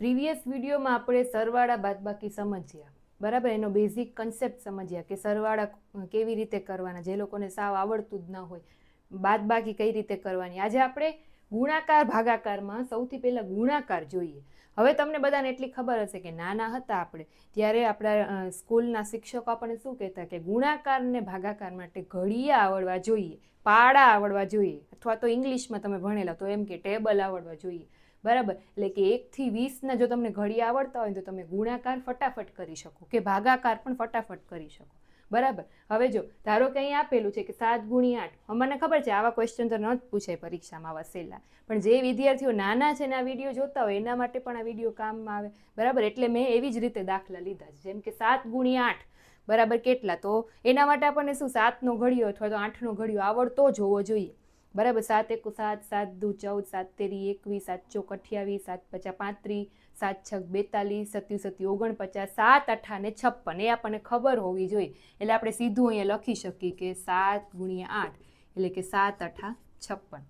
Previous વિડીયોમાં આપણે સરવાળા બાદબાકી સમજ્યા, બરાબર, એનો બેઝિક કન્સેપ્ટ સમજ્યા કે સરવાળા કેવી રીતે કરવાના, જે લોકોને સાવ આવડતું જ ન હોય, બાદબાકી કઈ રીતે કરવાની. આજે આપણે ગુણાકાર ભાગાકારમાં સૌથી પહેલાં ગુણાકાર જોઈએ. હવે તમને બધાને એટલી ખબર હશે કે નાના હતા આપણે ત્યારે આપણા સ્કૂલના શિક્ષકો આપણને શું કહેતા કે ગુણાકાર ને ભાગાકાર માટે ઘડિયા આવડવા જોઈએ, પાડા આવડવા જોઈએ, અથવા તો ઇંગ્લિશમાં તમે ભણેલા તો એમ કે ટેબલ આવડવા જોઈએ, બરાબર. એટલે કે 1 થી 20 ના જો તમને ઘડિયા આવડતા હોય તો તમે ગુણાકાર ફટાફટ કરી શકો કે ભાગાકાર પણ ફટાફટ કરી શકો, બરાબર. હવે જો ધારો કે અહીં આપેલું છે કે 7 ગુણ્યા 8, મને ખબર છે આવા ક્વેશ્ચન તો ન જ પૂછાય પરીક્ષામાં આવા સહેલા, પણ જે વિદ્યાર્થીઓ નાના છે ને આ વિડીયો જોતા હોય એના માટે પણ આ વિડીયો કામમાં આવે, બરાબર. એટલે મેં એવી જ રીતે દાખલા લીધા છે, જેમ કે 7 ગુણ્યા 8 બરાબર કેટલા, તો એના માટે આપણને શું 7નો ઘડિયો અથવા તો 8નો ઘડિયો આવડતો જ હોવો જોઈએ, બરાબર. 7 એકુ 7, 7 દુ 14, 7 તેરી 21, 7 ચોક 28, 7 પચા 35, 7 છક 42, 7 સત્તી 49, 7 અઠા ને 56, એ આપણને ખબર હોવી જોઈએ. એટલે આપણે સીધું અહીંયા લખી શકીએ કે 7 ગુણ્યા 8 એટલે કે 7 અઠા 56,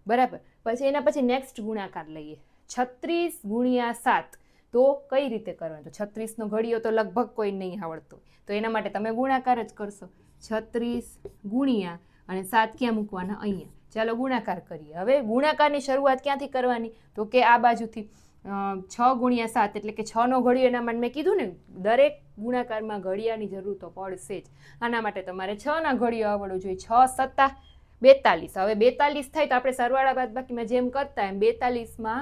બરાબર. પછી એના પછી નેક્સ્ટ ગુણાકાર લઈએ, 36 ગુણ્યા 7, તો કઈ રીતે કરવાનું, તો 36નો ઘડિયો તો લગભગ કોઈ નહીં આવડતો, તો એના માટે તમે ગુણાકાર જ કરશો. 36 ગુણ્યા અને 7 ક્યાં મૂકવાના, અહીંયા. ચાલો ગુણાકાર કરીએ. હવે ગુણાકારની શરૂઆત ક્યાંથી કરવાની, તો કે આ બાજુથી 6 ગુણ્યા 7 એટલે કે 6નો ઘડિયો, એના માટે મેં કીધું ને દરેક ગુણાકારમાં ઘડિયાની જરૂર તો પડશે જ. આના માટે તમારે 6ના ઘડિયો આવડવો જોઈએ. 6 સત્તા 42, હવે 42 થાય તો આપણે સરવાળા બાદબાકીમાં જેમ કરતા એમ 42માં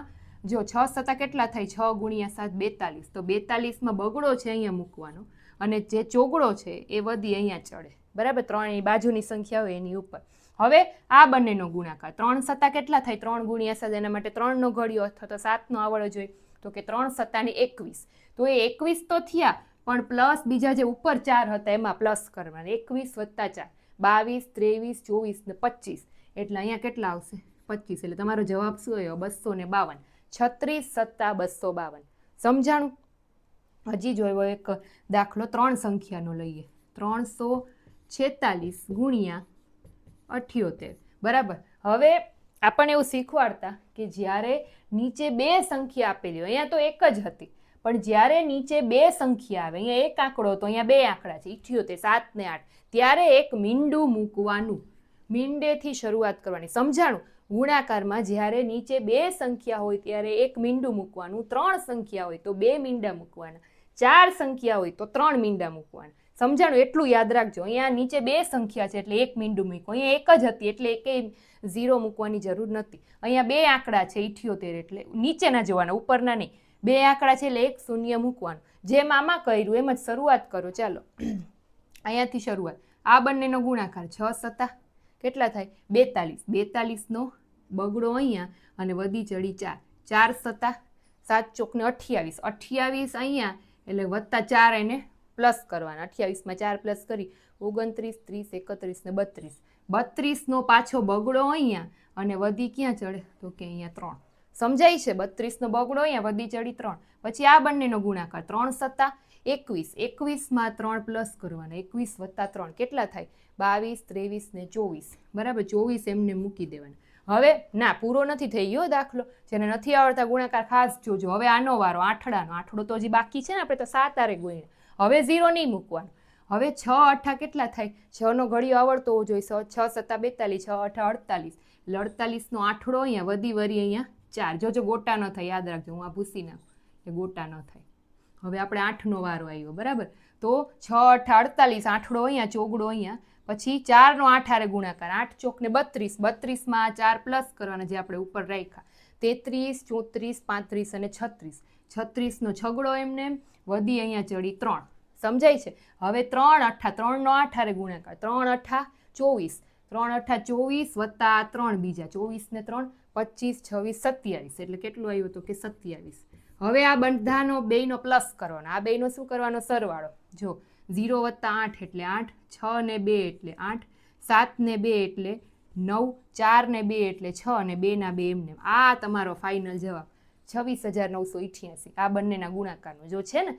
જો 6 સત્તા કેટલા થાય, 6 ગુણ્યા 7 42, તો 42માં બગડો છે અહીંયા મૂકવાનો અને જે ચોગડો છે એ વધી અહીંયા ચડે, બરાબર. 3 બાજુની સંખ્યા હોય એની ઉપર. હવે આ બંનેનો ગુણાકાર, 3 સત્તા કેટલા થાય, 3 ગુણ્યા 7, એના માટે 3નો ઘડિયો અથવા તો 7નો આવડવો જોઈએ, તો કે 3 સત્તાને 21, તો એ 21 તો થયા પણ પ્લસ બીજા જે ઉપર 4 હતા એમાં પ્લસ કરવાના, 21 + 4 22, 23, 24 ને 25, એટલે અહીંયા કેટલા આવશે 25, એટલે તમારો જવાબ શું આવ્યો 252. 36 સત્તા 252. સમજાણું. હજી જોયો એક દાખલો 3 સંખ્યાનો લઈએ, 346 ગુણ્યા 78, બરાબર. હવે આપણને એવું શીખવાડતા કે જ્યારે નીચે 2 સંખ્યા આપેલી હોય, અહીંયા તો એક જ હતી, પણ જ્યારે નીચે 2 સંખ્યા આવે, અહીંયા એક આંકડો તો અહીંયા 2 આંકડા છે 78, 7 ને 8, ત્યારે એક મીંડું મૂકવાનું, મીંડેથી શરૂઆત કરવાની. સમજાણું. ગુણાકારમાં જ્યારે નીચે 2 સંખ્યા હોય ત્યારે એક મીંડું મૂકવાનું, 3 સંખ્યા હોય તો 2 મીંડા મૂકવાના, 4 સંખ્યા હોય તો 3 મીંડા મૂકવાના. સમજાણું. એટલું યાદ રાખજો. અહીંયા નીચે 2 સંખ્યા છે એટલે એક મીંડું મૂકવું, અહીંયા એક જ હતી એટલે એકે 0 મૂકવાની જરૂર નથી. અહીંયા 2 આંકડા છે 78 એટલે નીચેના જોવાના, ઉપરના નહીં. 2 આંકડા છે એટલે એક શૂન્ય મૂકવાનું. જેમ આમાં કર્યું એમ જ શરૂઆત કરો. ચાલો અહીંયાથી શરૂઆત. આ બંનેનો ગુણાકાર 6 સત્તા કેટલા થાય 42, 42નો બગડો અહીંયા અને વધી ચડી 4, 4 સત્તા 7 ચોક ને 28, 28 અહીંયા એટલે વત્તા 4 એને પ્લસ કરવાના, 28માં 4 પ્લસ કરી 29, 30, 31 ને 32, 32નો પાછો બગડો અહીંયા અને વધી ક્યાં ચડે, તો કે અહીંયા 3. સમજાય છે. 32નો બગડો અહીંયા વધી ચડી 3. પછી આ બંનેનો ગુણાકાર 3 સત્તા 21, 21માં 3 પ્લસ કરવાના, 21 + 3 કેટલા થાય 22, 23 ને 24, બરાબર. 24 એમને મૂકી દેવાના. હવે ના પૂરો નથી થઈ ગયો દાખલો, જેને નથી આવડતા ગુણાકાર ખાસ જોજો. હવે આનો વારો, આઠડાનો. આઠડો તો હજી બાકી છે ને, આપણે તો 7 આરે ગુણ્યા. હવે 0 નહીં મૂકવાનું. હવે 6 અઠા કેટલા થાય, 6નો ઘડિયો આવડતો હોવો જોઈએ, 6 સત્તા 42, 6 અઠા 48, એટલે 48નો આઠડો અહીંયા વધી વરી અહીંયા 4. જોજો ગોટા ન થાય, યાદ રાખજો, હું આ ભૂસી નાખું એ ગોટા ન થાય. હવે આપણે 8નો વારો આવ્યો, બરાબર. તો 6 અઠા 48, આઠડો અહીંયા ચોગડો અહીંયા, પછી 4નો 8 હારે ગુણાકાર, 8 ચોક ને 32, 32માં 4 પ્લસ કરવાના જે આપણે ઉપર રાખ્યા, 33, 34, 35 અને 36, 36નો છગડો એમને વધી અહીંયા ચડી 3. સમજાય છે. હવે 3 અઠા, 3નો 8 હારે ગુણાકાર, 3 અઠા 24, 3 અઠા 24 વત્તા 3 બીજા 24 ને 3 25, 26, 27, એટલે કેટલું આવ્યું તો કે 27. હવે આ બધાનો બેયનો પ્લસ કરવાનો, આ બેયનો શું કરવાનો સરવાળો. જો 0 + 8 એટલે 8, 6 ને 2 એટલે 8, 7 ને 2 એટલે 9, 4 ને 2 એટલે 6 અને 2 ના 2 એમને. આ તમારો ફાઇનલ જવાબ 26,988. આ બંનેના ગુણાકારનો જો છે ને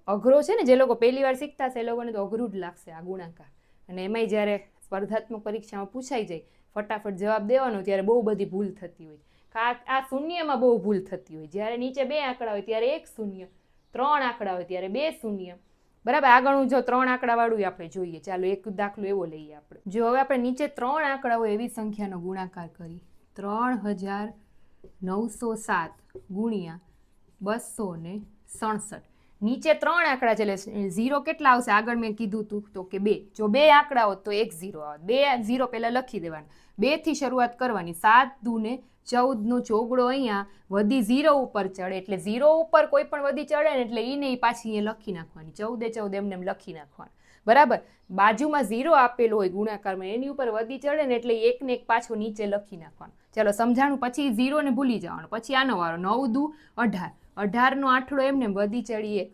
અઘરો છે ને, જે લોકો પહેલી વાર શીખતા હશે એ લોકોને તો અઘરું જ લાગશે આ ગુણાકાર, અને એમાંય જ્યારે સ્પર્ધાત્મક પરીક્ષામાં પૂછાઈ જાય ફટાફટ જવાબ દેવાનો ત્યારે બહુ બધી ભૂલ થતી હોય. આ શૂન્યમાં બહુ ભૂલ થતી હોય. જ્યારે નીચે 2 આંકડા હોય ત્યારે 1 શૂન્ય, 3 આંકડા હોય ત્યારે 2 શૂન્ય. બરાબર, આગળનું જો 3 આંકડા વાળું આપણે જોઈએ. ચાલો એક દાખલો એવો લઈએ આપણે. જો હવે આપણે નીચે 3 આંકડા હોય એવી સંખ્યાનો ગુણાકાર કરી 3907 ગુણ્યા 267. નીચે 3 આંકડા છે એટલે 0 કેટલા આવશે? આગળ મેં કીધું હતું તો કે 2. જો 2 આંકડા હોત તો 1 0 આવે. 2 0 પહેલા લખી દેવાના. 2 થી શરૂઆત કરવાની. 7 દૂને 14 નો ચોગડો અહીંયા વધી 0 ઉપર ચડે એટલે 0 ઉપર કોઈ પણ વધી ચડે ને એટલે ઈ પાછી અહીંયા લખી નાખવાની. 14 એમને એમ લખી નાખવાનું. બરાબર, બાજુમાં 0 આપેલો હોય ગુણાકારમાં એની ઉપર વધી ચડે ને એટલે 1 ને 1 પાછો નીચે લખી નાખવાનું. ચાલો સમજાણું. પછી 0 ને ભૂલી જવાનું. પછી આનો વારો 9 દુ 18. 18 નો આઠડો એમને વધી ચડી 1.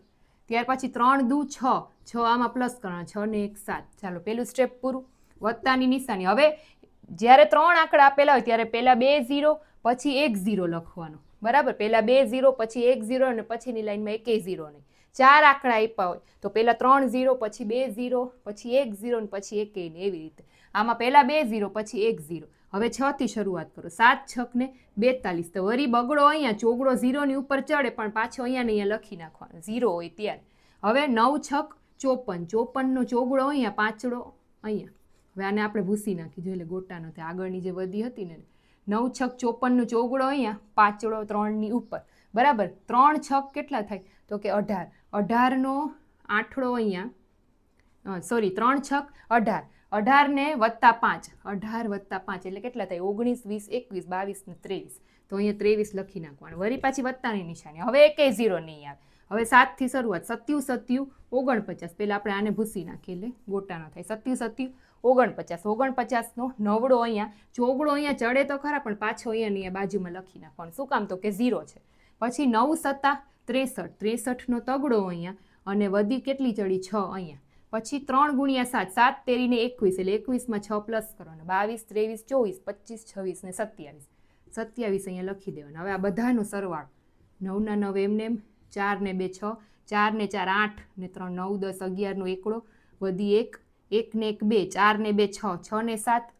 ત્યાર પછી 3 દુ 6. 6 આમાં પ્લસ કરવાનો. 6 ને 1 7. ચાલો પેલું સ્ટેપ પૂરું. વત્તાની નિશાની. હવે જ્યારે 3 આંકડા આપેલા હોય ત્યારે પહેલા 2 0 પછી 1 0 લખવાનો. બરાબર, પહેલા 2 0 પછી 1 0 અને પછીની લાઈનમાં 1 0 નહીં. 4 આંકડા આપ્યા હોય તો પહેલા 3 0 પછી 2 0 પછી 1 0 અને પછી 1 નહીં, એવી રીતે. આમાં પહેલા 2 0 પછી 1 0. હવે 6 થી શરૂઆત કરો. 7 6 ને 42. તો વરી બગડો અહીંયા ચોગડો 0 ની ઉપર ચડે પણ પાછો અહીંયા ને અહીંયા લખી નાખવાનો 0 હોય ત્યારે. હવે 9 6 54. 54 નો ચોગડો અહીંયા પાંચડો અહીંયા. હવે આને આપણે ભૂસી નાખી જોઈએ એટલે ગોટાનો થાય. આગળની જે વધી હતી ને 9 6 54 નો ચોગડો અહીંયા પાંચડો 3 ની ઉપર. બરાબર, 3 6 કેટલા થાય? તો કે 18. 18 નો આઠડો અહીંયા સોરી 3 6 18. 18 ને વત્તા 5. 18 વત્તા 5 એટલે કેટલા થાય? 19 20 21 22 ને 23. તો અહીંયા 23 લખી નાખવાનું. વળી પાછી વત્તાની નિશાની. હવે 1 0 નહીં આવે. હવે 7 થી શરૂઆત. 27 27 49. પહેલા આપણે આને ભૂસી નાખીએ એટલે ગોટાનો થાય. 27 27 49 નો નવડો અહીંયા ચોગડો અહીંયા ચડે તો ખરા પણ પાછો અહીંયા બાજુમાં લખી નાખવાનું. શું કામ? તો કે 0 છે. પછી 9 7 63. 63 નો તગડો અહીંયા અને વધી કેટલી ચડી? 6 અહીંયા. પછી 3 ગુણ્યા 7. 7 તેરી ને 21 એટલે 21 માં 6 પ્લસ કરવાનો. 22 23 24 25 26 ને 27. 27 અહીંયા લખી દેવાના. હવે આ બધાનો સરવાળો 9 ના 9 એમને 4 ને 2 6 4 ને 4 8 ને 3 9 10 11 નો એકડો વધી 1 1 ને 1 2 4 ને 2 6 6 ને 7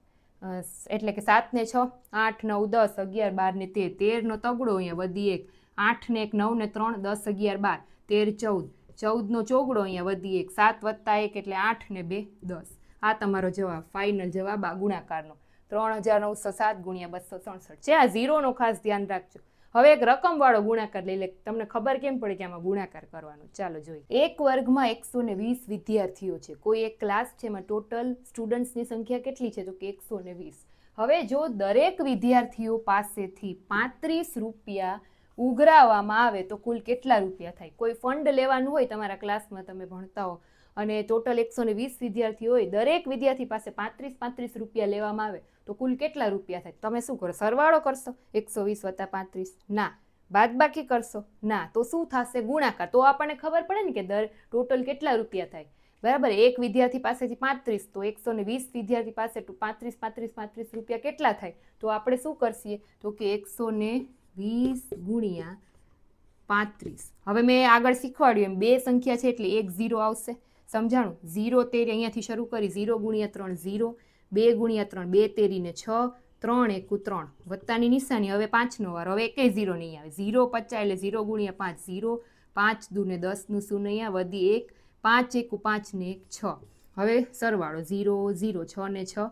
એટલે કે 7 ને 6 8 9 10 11 12 ને 13 13 નો તગડો અહીંયા વધી 1 8 ને 1 9 ને 3 10 11 12 13 14 નો ચોગડો અહીંયા વધી 1 7 વત્તા 1 એટલે 8 ને 2 10. આ તમારો જવાબ, ફાઇનલ જવાબ આ ગુણાકારનો 3907 ગુણ્યા 267 છે. આ 0 નો ખાસ ધ્યાન રાખજો. હવે એક રકમ વાળો ગુણાકાર લઈ લે. તમને ખબર કેમ પડે કે આમાં ગુણાકાર કરવાનો? ચાલો જોઈએ. એક વર્ગમાં 120 વિદ્યાર્થીઓ છે. કોઈ એક ક્લાસ છે, એમાં ટોટલ સ્ટુડન્ટ્સની સંખ્યા કેટલી છે? તો કે 120. હવે જો દરેક વિદ્યાર્થીઓ પાસેથી 35 રૂપિયા ઉઘરાવવામાં આવે તો કુલ કેટલા રૂપિયા થાય? કોઈ ફંડ લેવાનું હોય તમારા ક્લાસમાં, તમે ભણતા હો અને ટોટલ 120 વિદ્યાર્થીઓ હોય, દરેક વિદ્યાર્થી પાસે 35 રૂપિયા લેવામાં આવે તો કુલ કેટલા રૂપિયા થાય? તમે શું કરો? સરવાળો કરશો? 120 વત્તા 35? ના. બાદબાકી કરશો? ના. તો શું થશે? ગુણાકાર. તો આપણને ખબર પડે ને કે ટોટલ કેટલા રૂપિયા થાય. બરાબર, એક વિદ્યાર્થી પાસેથી 35 તો 120 વિદ્યાર્થી પાસે 35 રૂપિયા કેટલા થાય? તો આપણે શું કરશીએ? તો કે 120 ગુણ્યા 35. હવે મેં આગળ શીખવાડ્યું એમ બે સંખ્યા છે એટલે 1 0 આવશે. સમજાણું? 0 તેરી અહીંયાથી શરૂ કરી. 0 ગુણ્યા 3 0, 2 ગુણ્યા 3 2 તેરીને 6, 3 1 3 વત્તાની નિશાની. હવે 5 નો વારો. હવે 1 0 નહીં આવે. 0 50 એટલે 0 ગુણ્યા 5 0, 5 દુ ને 10 નું શું નહીં આવે? વધી 1, 5 1 5 ને 1 6. હવે સરવાળો 0 0 6 ને 6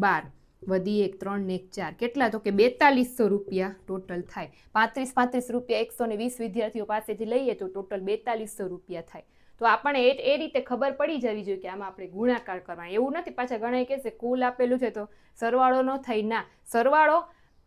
12 વધી 1 3 ને 1 4. કેટલા? તો કે 4200 રૂપિયા ટોટલ થાય. 35 રૂપિયા 120 વિદ્યાર્થીઓ પાસેથી લઈએ તો ટોટલ 4200 રૂપિયા થાય. તો આપણને એ રીતે ખબર પડી જવી જોઈએ કે આમાં આપણે ગુણાકાર કરવાનો. એવું નથી પાછા ઘણા કહેશે કુલ આપેલું છે તો સરવાળો ન થાય. ના, સરવાળો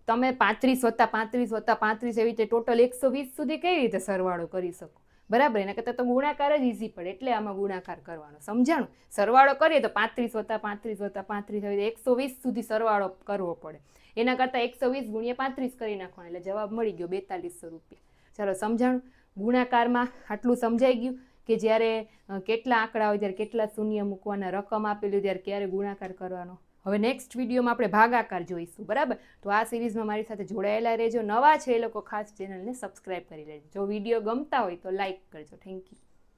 તમે 35 વત્તા 35 વત્તા 35 એવી રીતે ટોટલ 120 સુધી કઈ રીતે સરવાળો કરી શકો? બરાબર, એના કરતાં તો ગુણાકાર જ ઈઝી પડે એટલે આમાં ગુણાકાર કરવાનો. સમજાણું? સરવાળો કરીએ તો 35 વત્તા 35 વત્તા 35 આવી 120 સુધી સરવાળો કરવો પડે. એના કરતાં 120 ગુણ્યા 35 કરી નાખવાનો એટલે જવાબ મળી ગયો 4200 રૂપિયા. ચાલો સમજાણું? ગુણાકારમાં આટલું સમજાઈ ગયું કે જ્યારે કેટલા આંકડા હોય ત્યારે કેટલા શૂન્ય મૂકવાના, રકમ આપેલી ત્યારે ક્યારે ગુણાકાર કરવાનો. હવે નેક્સ્ટ વિડીયોમાં આપણે ભાગાકાર જોઈશું. બરાબર, તો આ સિરીઝમાં મારી સાથે જોડાયેલા રહેજો. નવા છે એ લોકો ખાસ ચેનલને સબસ્ક્રાઈબ કરી લેજો. જો વિડીયો ગમતા હોય તો લાઈક કરજો. Thank you.